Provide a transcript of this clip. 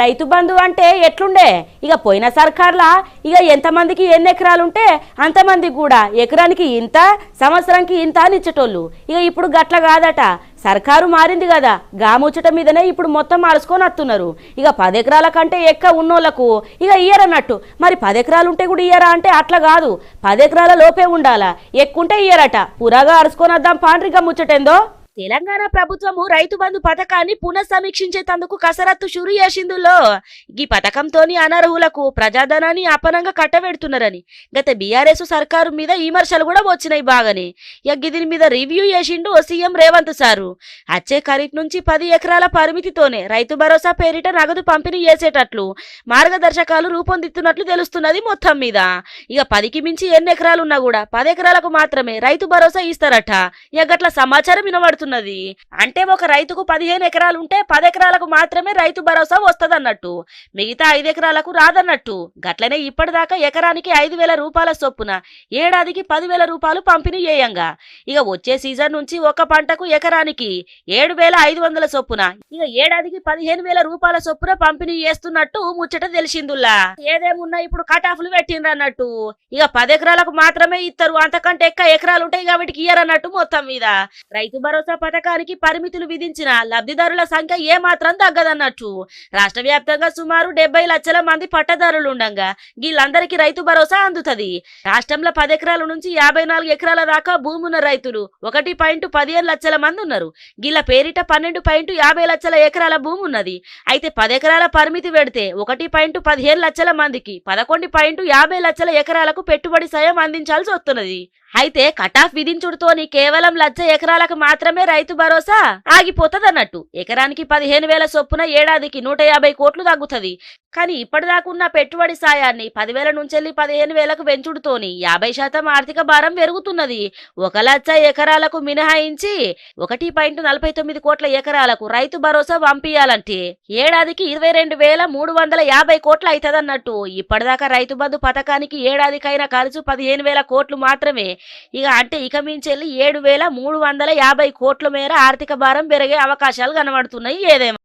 రైతు బంధు అంటే ఎట్లుండే ఇక పోయిన సర్కార్లా ఇక ఎంతమందికి ఎన్ని ఎకరాలుంటే అంతమందికి కూడా ఎకరానికి ఇంత సంవత్సరానికి ఇంత అని ఇచ్చేటోళ్ళు. ఇక ఇప్పుడు గట్ల కాదట, సర్కారు మారింది కదా, గాముచ్చట మీదనే ఇప్పుడు మొత్తం మార్చుకొని వస్తున్నారు. ఇక 10 ఎకరాల కంటే ఎక్కువ ఉన్నోళ్లకు ఇక ఇయ్యరన్నట్టు. మరి 10 ఎకరాలు ఉంటే కూడా ఇయ్యరా అంటే అట్లా కాదు, 10 ఎకరాల లోపే ఉండాలా, ఎక్కుంటే ఇయ్యరట. పురాగా అరుచుకొని వద్దాం పాండ్రిక ముచ్చటేందో. తెలంగాణ ప్రభుత్వము రైతు బంధు పథకాన్ని పునఃసమీక్షించేందుకు కసరత్తు షురు చేసిందులో. ఈ పథకంతోని అనర్హులకు ప్రజాధనాన్ని అపనంగా కట్టబెడుతున్నారని గత బీఆర్ఎస్ సర్కారు మీద విమర్శలు కూడా వచ్చినాయి బాగానే. దీని మీద రివ్యూ చేసిండు సీఎం రేవంత్ సారు. వచ్చే ఖరీఫ్ నుంచి 10 ఎకరాల పరిమితితోనే రైతు భరోసా పేరిట నగదు పంపిణీ చేసేటట్లు మార్గదర్శకాలు రూపొందిస్తున్నట్లు తెలుస్తున్నది. మొత్తం మీద ఇక 10కి మించి ఎన్ని ఎకరాలున్నా కూడా 10 ఎకరాలకు మాత్రమే రైతు భరోసా ఇస్తారట. గట్ల సమాచారం వినబడుతుంది. అంటే ఒక రైతుకు 15 ఎకరాలు ఉంటే 10 ఎకరాలకు మాత్రమే రైతు భరోసా వస్తదన్నట్టు, మిగతా 5 ఎకరాలకు రాదన్నట్టు. గట్లనే ఇప్పటిదాకా ఎకరానికి 5,000 రూపాయల చొప్పున ఏడాదికి 10,000 రూపాయలు పంపిణీ చేయంగా ఇక వచ్చే సీజన్ నుంచి ఒక పంటకు ఎకరానికి 7,500 చొప్పున ఇక ఏడాదికి 15,000 రూపాయల చొప్పున పంపిణీ చేస్తున్నట్టు ముచ్చట తెలిసిందుల్లా. ఏదేమున్నా ఇప్పుడు కటాఫ్లు పెట్టిండ్రు అన్నట్టు. ఇక 10 ఎకరాలకు మాత్రమే ఇస్తారు, అంతకంటే ఎక్కువ ఎకరాలు ఉంటాయి కాబట్టి ఇయ్యరన్నట్టు. మొత్తం మీద రైతు భరోసా పథకానికి పరిమితులు విధించిన లబ్ధిదారుల సంఖ్య ఏమాత్రం తగ్గదన్నట్టు. రాష్ట్ర వ్యాప్తంగా సుమారు 70 లక్షల మంది పట్టదారులు ఉండగా వీళ్ళందరికీ రైతు భరోసా అందుతుంది. రాష్ట్రంలో 10 ఎకరాల నుంచి 54 ఎకరాల దాకా భూమి ఉన్న రైతులు 1.15 లక్షల మంది ఉన్నారు. వీళ్ళ పేరిట 12.50 లక్షల ఎకరాల భూమి ఉన్నది. అయితే 10 ఎకరాల పరిమితి పెడితే 1.15 లక్షల మందికి 11.50 లక్షల ఎకరాలకు పెట్టుబడి సాయం అందించాల్సి వస్తున్నది. అయితే కటాఫ్ విధించుడుతోని కేవలం 1,00,000 ఎకరాలకు మాత్రమే రైతు భరోసా ఆగిపోతదన్నట్టు. ఎకరానికి 15,000 చొప్పున ఏడాదికి 150 కోట్లు తగ్గుతుంది. కానీ ఇప్పటిదాకున్న పెట్టుబడి సాయాన్ని 10,000 నుంచి 15,000కు పెంచుడుతోని 50% ఆర్థిక భారం పెరుగుతున్నది. 1,00,000 ఎకరాలకు మినహాయించి 1.49 కోట్ల ఎకరాలకు రైతు భరోసా పంపియాలంటే ఏడాదికి 22,350 కోట్లు అవుతుందన్నట్టు. ఇప్పటిదాకా రైతు బంధు పథకానికి ఏడాదికైనా ఖర్చు 15,000 కోట్లు మాత్రమే. ఇక మించెల్లి 7,350 కోట్ల మేర ఆర్థిక భారం పెరిగే అవకాశాలు కనబడుతున్నాయి. ఏదేమో